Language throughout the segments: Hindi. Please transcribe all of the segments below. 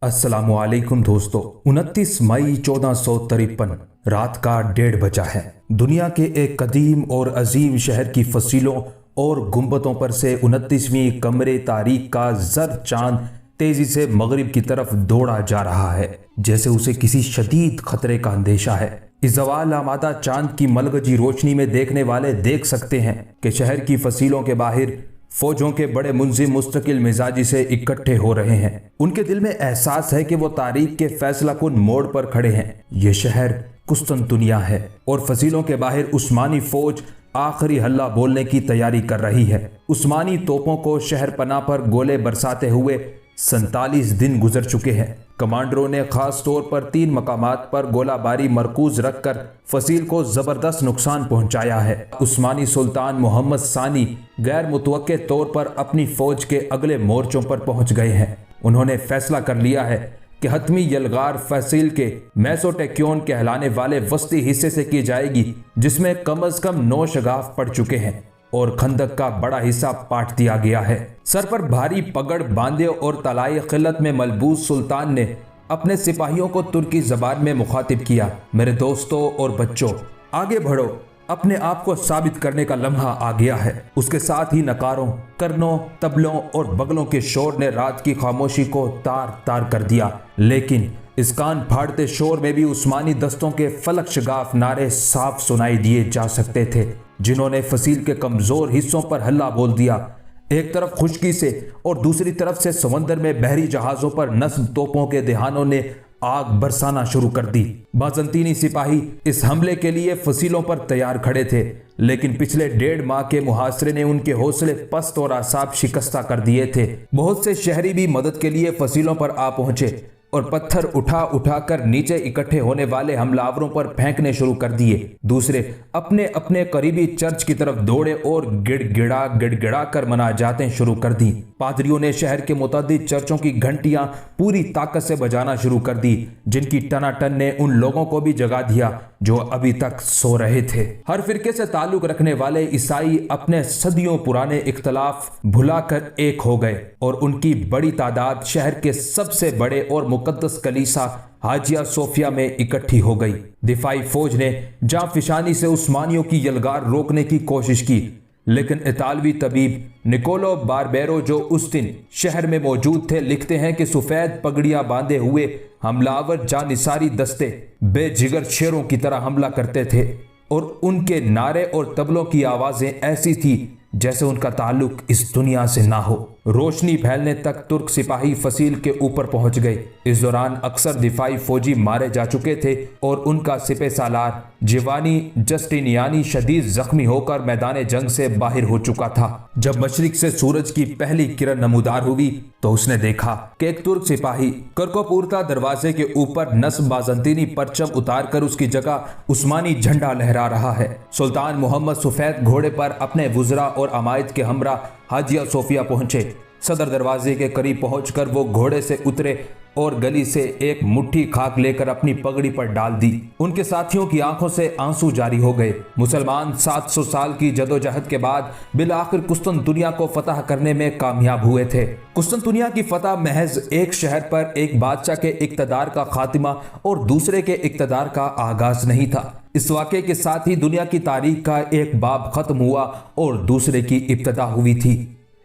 अस्सलामुअलैकुम दोस्तों, 29 मई 1453 रात का 1:30 बजा है। दुनिया के एक कदीम और अजीम शहर की फसीलों और गुंबदों पर से 29वीं कमरे तारीख का जर चांद तेजी से मगरिब की तरफ दौड़ा जा रहा है, जैसे उसे किसी शदीद खतरे का अंदेशा है। इस जवाल आमादा चांद की मलगजी रोशनी में देखने वाले देख सकते हैं कि शहर की फसीलों के बाहर फौजों के बड़े मुंजिम मुस्तकिल मिजाजी से इकट्ठे हो रहे हैं। उनके दिल में एहसास है कि वो तारीख के फैसला कुन मोड़ पर खड़े हैं। ये शहर कुस्तुनतुनिया है और फसीलों के बाहर उस्मानी फौज आखिरी हल्ला बोलने की तैयारी कर रही है। उस्मानी तोपों को शहर पनाह पर गोले बरसाते हुए 47 दिन गुजर चुके हैं। कमांडरों ने खास तौर पर 3 मकामात पर गोलाबारी मरकूज रखकर फसील को जबरदस्त नुकसान पहुंचाया है। उस्मानी सुल्तान मोहम्मद सानी गैर मुतवक्के तौर पर अपनी फौज के अगले मोर्चों पर पहुंच गए हैं। उन्होंने फैसला कर लिया है कि हतमी यलगार फसील के मेसोटेक्योन कहलाने वाले वस्ती हिस्से से की जाएगी, जिसमें कम अज कम 9 शगाफ पड़ चुके हैं और खंदक का बड़ा हिस्सा पाट दिया गया है। सर पर भारी पगड़ बांधे और तलाई खिलत में मलबूस सुल्तान ने अपने सिपाहियों को तुर्की जबान में मुखातिब किया। मेरे दोस्तों और बच्चों, आगे बढ़ो, अपने आप को साबित करने का लम्हा आ गया है। उसके साथ ही नकारों, करनों, तबलों और बगलों के शोर ने रात की खामोशी को तार तार कर दिया। लेकिन इस कान फाड़ते शोर में भी उस्मानी दस्तों के फलक शगाफ नारे साफ सुनाई दिए जा सकते थे, जिन्होंने फसील के कमजोर हिस्सों पर हल्ला बोल दिया। एक तरफ खुशकी से और दूसरी तरफ से समंदर में बहरी जहाजों पर नस्ब तोपों के दहानों ने आग बरसाना शुरू कर दी। बाजंतीनी सिपाही इस हमले के लिए फसीलों पर तैयार खड़े थे, लेकिन पिछले 1.5 माह के मुहासरे ने उनके हौसले पस्त और आसाब शिकस्ता कर दिए थे। बहुत से शहरी भी मदद के लिए फसीलों पर आ पहुंचे और पत्थर उठा उठा कर नीचे इकट्ठे होने वाले हमलावरों पर फेंकने शुरू कर दिए। दूसरे अपने अपने करीबी चर्च की तरफ दौड़े और गिड़गिड़ा कर मनाजातें शुरू कर दी। पादरियों ने शहर के मुतअद्दिद चर्चों की घंटियां पूरी ताकत से बजाना शुरू कर दी, जिनकी टनाटन ने उन लोगों को भी जगा दिया जो अभी तक सो रहे थे। हर फिरके से ताल्लुक रखने वाले ईसाई अपने सदियों पुराने इख्तलाफ भुलाकर एक हो गए और उनकी बड़ी तादाद शहर के सबसे बड़े और मुकद्दस कलीसा हाजिया सोफिया में इकट्ठी हो गई। दिफाई फौज ने जांफिशानी से उस्मानियों की यलगार रोकने की कोशिश की, लेकिन इतालवी तबीब निकोलो बारबेरो, जो उस दिन शहर में मौजूद थे, लिखते हैं कि सफेद पगड़ियां बांधे हुए हमलावर जानिसारी दस्ते बेजिगर शेरों की तरह हमला करते थे और उनके नारे और तबलों की आवाजें ऐसी थी जैसे उनका ताल्लुक इस दुनिया से ना हो। रोशनी फैलने तक तुर्क सिपाही फसील के ऊपर पहुंच गए। इस दौरान अक्सर दिफाई फौजी मारे जा चुके थे और उनका सिपह सालार जिवानी जस्टिनियानी शदीद जख्मी होकर मैदान जंग से बाहर हो चुका था। जब मशरिक से सूरज की पहली किरण नमूदार हुई तो उसने देखा कि एक तुर्क सिपाही करकोपूर्ता दरवाजे के ऊपर नस्ब बाजंतीनी परचम उतारकर उसकी जगह उस्मानी झंडा लहरा रहा है। सुल्तान मोहम्मद सफेद घोड़े पर अपने वुजरा और अमायद के हमरा हाजिया सोफिया पहुंचे। सदर दरवाजे के करीब पहुंचकर वो घोड़े से उतरे और गली से एक मुट्ठी खाक लेकर अपनी पगड़ी पर डाल दी। उनके साथियों की आंखों से आंसू जारी हो गए। मुसलमान 700 साल की जदोजहद के बाद बिलाखिर कुस्तुनतुनिया को फतह करने में कामयाब हुए थे। कुस्तुनतुनिया की फतह महज एक शहर पर एक बादशाह के इक्तदार का खात्मा और दूसरे के इक्तदार का आगाज नहीं था। इस वाक़े के साथ ही दुनिया की तारीख का एक बाब खत्म हुआ और दूसरे की इब्तदा हुई थी।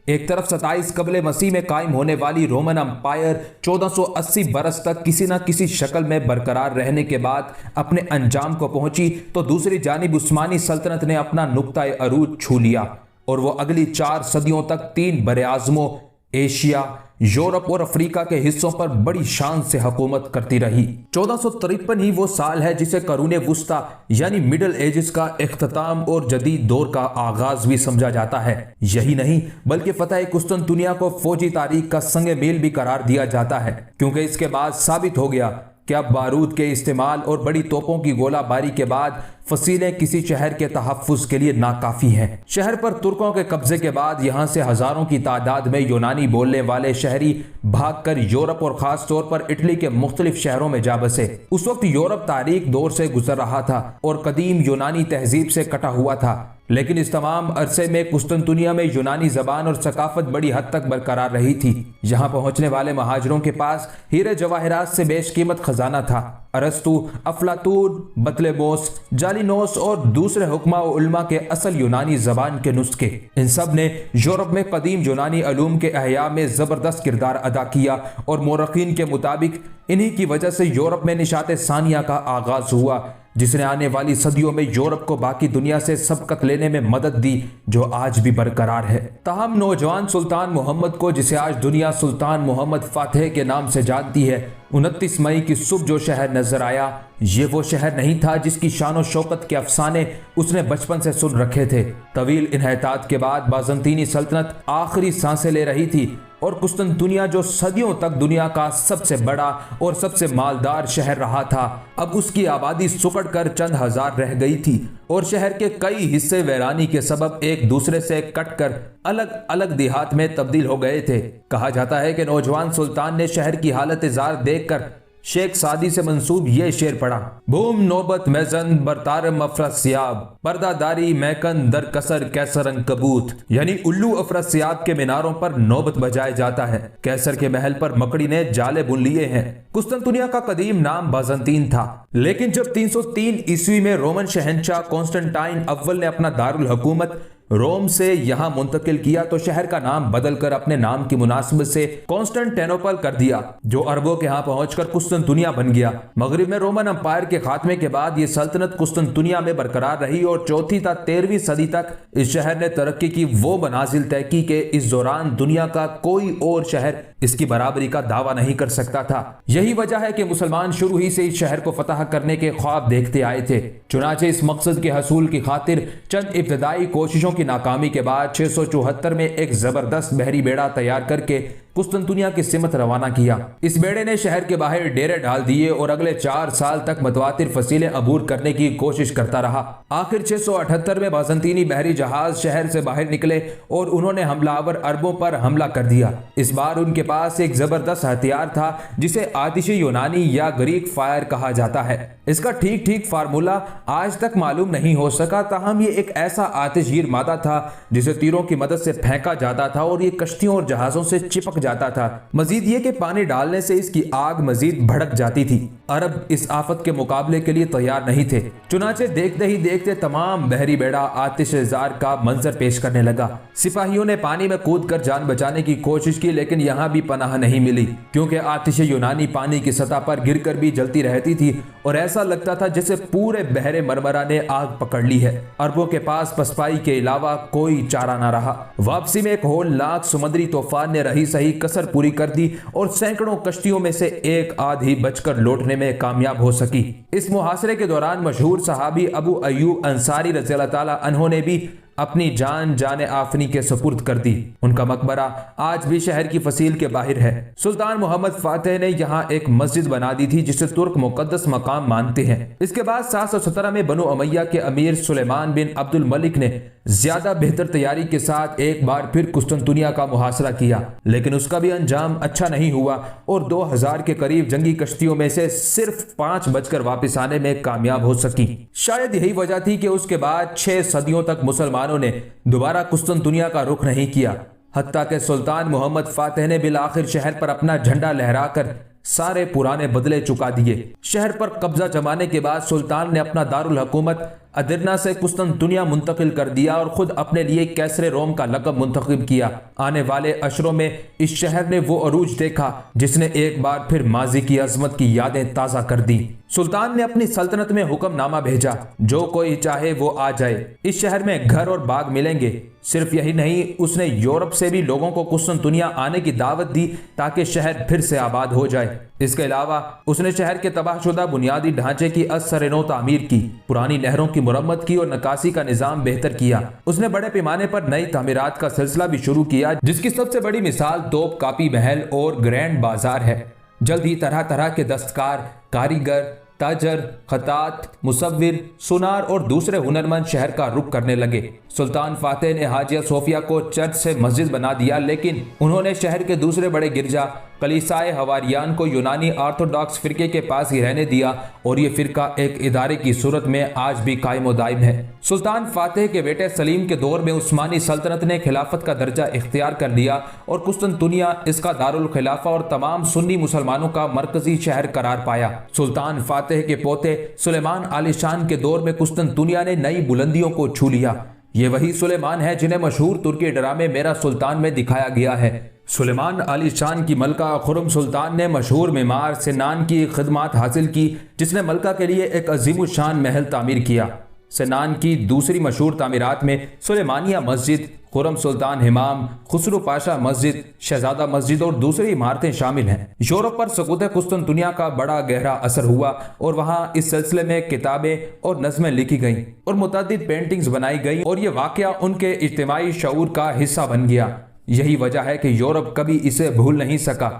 एक तरफ 27 कबले मसीह में कायम होने वाली रोमन अंपायर 1480 बरस तक किसी न किसी शक्ल में बरकरार रहने के बाद अपने अंजाम को पहुंची, तो दूसरी जानिब उस्मानी सल्तनत ने अपना नुक्ता अरूज छू लिया और वो अगली 4 सदियों तक 3 बरे-आज़मों एशिया, यूरोप और अफ्रीका के हिस्सों पर बड़ी शान से हुकूमत करती रही। 1453 ही वो साल है जिसे करूने वुस्ता यानी मिडल एजेस का इख्तिताम और जदीद दौर का आगाज भी समझा जाता है। यही नहीं बल्कि फतह कुस्तुनतुनिया को फौजी तारीख का संग मील भी करार दिया जाता है, क्योंकि इसके बाद साबित हो गया कि अब बारूद के इस्तेमाल और बड़ी तोपों की गोलाबारी के बाद फसीलें किसी शहर के तहफ्फुज के लिए नाकाफी हैं। शहर पर तुर्कों के कब्जे के बाद यहाँ से हजारों की तादाद में यूनानी बोलने वाले शहरी भागकर यूरोप और खास तौर पर इटली के मुख्तलिफ शहरों में जा बसे। उस वक्त यूरोप तारीख दौर से गुजर रहा था और कदीम यूनानी तहजीब से कटा हुआ था, लेकिन इस तमाम अरसे में कुस्तुनतुनिया में यूनानी जबान और सकाफत बड़ी हद तक बरकरार रही थी। यहाँ पहुंचने वाले महाजरों के पास हीरे जवाहरात से बेशकीमत खजाना था। अरस्तु, अफलातून, बतलेमोस, जालिनोस और दूसरे हुक्मा व उलमा के असल यूनानी जबान के नुस्खे, इन सब ने यूरोप में कदीम यूनानी अलूम के अहया में जबरदस्त किरदार अदा किया और मोरखीन के मुताबिक इन्हीं की वजह से यूरोप में निशात सानिया का आगाज हुआ, जिसने आने वाली सदियों में यूरोप को बाकी दुनिया से सबकत लेने में मदद दी, जो आज भी बरकरार है। ताहम नौजवान सुल्तान मोहम्मद को, जिसे आज दुनिया सुल्तान मोहम्मद फातेह के नाम से जानती है, 29 मई की सुबह जो शहर नजर आया, ये वो शहर नहीं था जिसकी शान शौकत के अफसाने उसने बचपन से सुन रखे थे। तवील इन्हतात के बाद बाज़ंतीनी सल्तनत आखिरी सांसें ले रही थी और कुस्तुनतुनिया, जो सदियों तक दुनिया का सबसे बड़ा और सबसे मालदार शहर रहा था, अब उसकी आबादी सुकड़ कर चंद हजार रह गई थी और शहर के कई हिस्से वैरानी के सबब एक दूसरे से कटकर अलग अलग देहात में तब्दील हो गए थे। कहा जाता है कि नौजवान सुल्तान ने शहर की हालत जार देखकर शेख सादी से मंसूब ये शेर पढ़ा, बूम नौबत मैजन बरतारम अफरसियाब, पर्दादारी मैकन दर कसर कैसरन कबूत, यानी उल्लू अफरसियाब के मीनारों पर नौबत बजाया जाता है, कैसर के महल पर मकड़ी ने जाले बुन लिए हैं। कुस्तुनतुनिया का कदीम नाम बाज़ंतीन था, लेकिन जब 303 ईस्वी में रोमन शहंशाह कॉन्स्टेंटाइन अव्वल ने अपना दारुल हुकूमत रोम से यहाँ मुंतकिल किया तो शहर का नाम बदलकर अपने नाम की मुनासिबत से कॉन्स्टेंटिनोपल कर दिया, जो अरबों के यहाँ पहुंचकर कुस्तुनतुनिया बन गया। मगरिब में रोमन अंपायर के खात्मे के बाद ये सल्तनत कुस्तुनतुनिया में बरकरार रही और चौथी तथा 13वीं सदी तक इस शहर ने तरक्की की वो मनाजिल तय की कि इस दौरान दुनिया का कोई और शहर इसकी बराबरी का दावा नहीं कर सकता था। यही वजह है कि मुसलमान शुरू ही से इस शहर को फतह करने के ख्वाब देखते आए थे। चुनाचे इस मकसद के हसूल की खातिर चंद इब्तदाई कोशिशों की नाकामी के बाद 674 में एक जबरदस्त बहरी बेड़ा तैयार करके कुस्तुनतुनिया की सिमत रवाना किया। इस बेड़े ने शहर के बाहर डेरे डाल दिए और अगले 4 साल तक मतवातिर फसीलें अबूर करने की कोशिश करता रहा। आखिर 678 में बाज़ंतीनी बहरी जहाज शहर से बाहर निकले और उन्होंने हमलावर अरबों पर हमला कर दिया। इस बार उनके पास एक जबरदस्त हथियार था जिसे आतिश यूनानी या ग्रीक फायर कहा जाता है। इसका ठीक ठीक फार्मूला आज तक मालूम नहीं हो सका, ताहम ये एक ऐसा आतिशगीर मादा था जिसे तीरों की मदद से फेंका जाता था और ये कश्तियों और जहाजों से चिपक जाता था। मजीद ये कि पानी डालने से इसकी आग मजीद भड़क जाती थी। अरब इस आफत के मुकाबले के लिए तैयार नहीं थे। चुनाचे देखते ही देखते तमाम बहरी बेड़ा आतिशजार का मंजर पेश करने लगा। सिपाहियों ने पानी में कूद कर जान बचाने की कोशिश की, लेकिन यहाँ भी पनाह नहीं मिली, क्योंकि आतिश यूनानी पानी की सतह पर गिरकर भी जलती रहती थी और ऐसा लगता था जैसे पूरे बहरे मरमरा ने आग पकड़ ली है। अरबों के पास पसपाई के अलावा कोई चारा ना रहा। वापसी में एक होलनाक समुद्री तूफान ने रही सही कसर पूरी कर दी और सैकड़ों कश्तियों में से एक आधी बचकर लौटने में कामयाब हो सकी। इस मुहासरे के दौरान मशहूर सहाबी अबू अय्यूब अंसारी रज़ियल्लाहु ताला अन्हु ने भी अपनी जान जाने आफनी के सुपुर्द कर दी। उनका मकबरा आज भी शहर की फसील के बाहर है। सुल्तान मोहम्मद फातेह ने यहाँ एक मस्जिद बना दी थी जिसे तुर्क मुकद्दस मकाम मानते हैं। इसके बाद 717 में बनु उमैया के अमीर सुलेमान बिन अब्दुल मलिक ने ज्यादा बेहतर तैयारी के साथ एक बार फिर कुस्तुनतुनिया का मुहासरा किया, लेकिन उसका भी अंजाम अच्छा नहीं हुआ और 2000 के करीब जंगी कश्तियों में से सिर्फ 5 बचकर वापस आने में कामयाब हो सकी। शायद यही वजह थी कि उसके बाद 6 सदियों तक मुसलमानों ने दोबारा कुस्तुनतुनिया का रुख नहीं किया। हत्ता के सुल्तान मोहम्मद फातेह ने बिल आखिर शहर पर अपना झंडा लहराकर सारे पुराने बदले चुका दिए। शहर पर कब्जा जमाने के बाद सुल्तान ने अपना दारुल हुकूमत अदिरना से कुस्तुनतुनिया मुंतकिल कर दिया और खुद अपने लिए कैसरे रोम का लक़ब मुंतखब किया। आने वाले अशरों में इस शहर ने वो अरूज देखा जिसने एक बार फिर माजी की अजमत की यादें ताज़ा कर दी। सुल्तान ने अपनी सल्तनत में हुक्मनामा भेजा, जो कोई चाहे वो आ जाए, इस शहर में घर और बाग मिलेंगे। सिर्फ यही नहीं, उसने यूरोप से भी लोगों को कुस्तुनतुनिया आने की दावत दी ताकि शहर फिर से आबाद हो जाए। इसके अलावा उसने शहर के तबाहशुदा बुनियादी ढांचे की असरनो तामीर की, पुरानी नहरों की मुरम्मत की और नकासी का निजाम बेहतर किया। उसने बड़े पैमाने पर नई तामीरात का सिलसिला भी शुरू किया, जिसकी सबसे बड़ी मिसाल तोप कापी महल और ग्रैंड बाजार है। जल्द ही तरह तरह के दस्तकार, कारीगर, ताजर, खतात, मुसव्विर, सुनार और दूसरे हुनरमंद शहर का रुख करने लगे। सुल्तान फातेह ने हाजिया सोफिया को चर्च से मस्जिद बना दिया, लेकिन उन्होंने शहर के दूसरे बड़े गिरजा कलीसाए हवारियान को यूनानी ऑर्थोडॉक्स फिरके के पास ही रहने दिया और ये फिरका एक इदारे की सूरत में आज भी कायम व दायम है। सुल्तान फातेह के बेटे सलीम के दौर में उस्मानी सल्तनत ने खिलाफत का दर्जा इख्तियार कर लिया और कुस्तुनतुनिया इसका दारुल खिलाफा और तमाम सुन्नी मुसलमानों का मरकजी शहर करार पाया। सुल्तान फातेह के पोते सुलेमान आलीशान के दौर में कुस्तुनतुनिया ने नई बुलंदियों को छू लिया। ये वही सुलेमान है जिन्हें मशहूर तुर्की ड्रामे मेरा सुल्तान में दिखाया गया है। सुलेमान आलीशान की मलका खुर्रम सुल्तान ने मशहूर मेमार सिनान की खिदमत हासिल की, जिसने मलका के लिए एक अजीमुशान महल तामीर किया। सिनान की दूसरी मशहूर तामीरात में सुलेमानिया मस्जिद, खुर्रम सुल्तान हिमाम, खुसरू पाशा मस्जिद, शहजादा मस्जिद और दूसरी इमारतें शामिल हैं। यूरोप पर सकूत कुस्तुनतुनिया का बड़ा गहरा असर हुआ और वहाँ इस सिलसिले में किताबें और नज़में लिखी गईं और मुतअद्दिद पेंटिंग्स बनाई गईं और ये वाक़या उनके इज्तिमाई शऊर का हिस्सा बन गया। यही वजह है कि यूरोप कभी इसे भूल नहीं सका।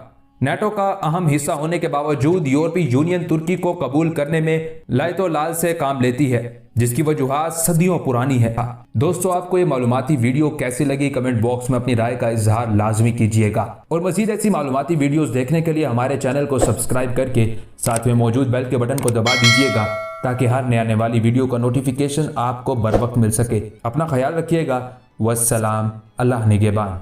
नेटो का अहम हिस्सा होने के बावजूद यूरोपीय यूनियन तुर्की को कबूल करने में लायतो लाल से काम लेती है, जिसकी वजूहात सदियों पुरानी है। दोस्तों, आपको ये मालूमाती वीडियो कैसी लगी कमेंट बॉक्स में अपनी राय का इजहार लाजमी कीजिएगा और मजीद ऐसी मालूमाती वीडियोस देखने के लिए हमारे चैनल को सब्सक्राइब करके साथ में मौजूद बेल के बटन को दबा दीजिएगा ताकि हर नए आने वाली वीडियो का नोटिफिकेशन आपको बर वक्त मिल सके। अपना ख्याल रखिएगा। वस्सलाम, अल्लाह निगहबान।